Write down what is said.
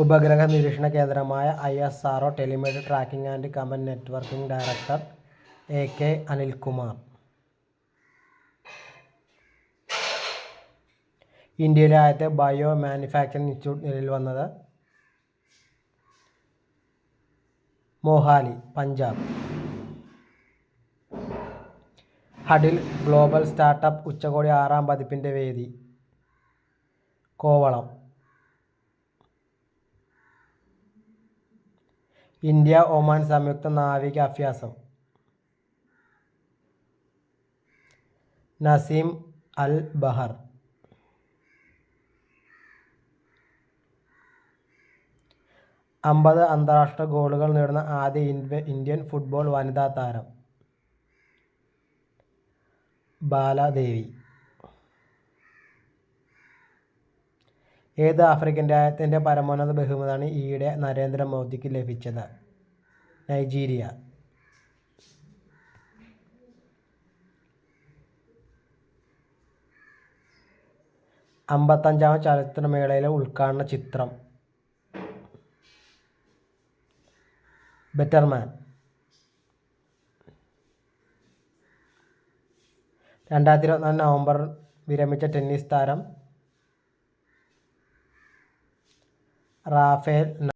ഉപഗ്രഹ നിരീക്ഷണ കേന്ദ്രമായ ISRO telemetry tracking and command networking director AK Anilkumar. ഇന്ത്യയിലെ ആദ്യത്തെ ബയോ മാനുഫാക്ചറിംഗ് ഇൻസ്റ്റിറ്റ്യൂട്ട് നിലവിൽ വന്നത് മൊഹാലി, പഞ്ചാബ്. ഹഡിൽ ഗ്ലോബൽ സ്റ്റാർട്ടപ്പ് ഉച്ചകോടി 6ാം പതിപ്പിൻ്റെ വേദി കോവളം. ഇന്ത്യ ഒമാൻ സംയുക്ത നാവിക അഭ്യാസം നസീം അൽ ബഹർ. അമ്പത് അന്താരാഷ്ട്ര ഗോളുകൾ നേടുന്ന ആദ്യ ഇന്ത്യൻ ഫുട്ബോൾ വനിതാ താരം ബാലദേവി. ഏത് ആഫ്രിക്കൻ രാജ്യത്തിൻ്റെ പരമോന്നത ബഹുമതിയാണ് ഈയിടെ നരേന്ദ്രമോദിക്ക് ലഭിച്ചത്? നൈജീരിയ. 55ാം ചലച്ചിത്രമേളയിലെ ഉദ്ഘാടന ചിത്രം ബെറ്റർമാൻ. 2024 നവംബർ വിരമിച്ച ടെന്നീസ് താരം റാഫേൽ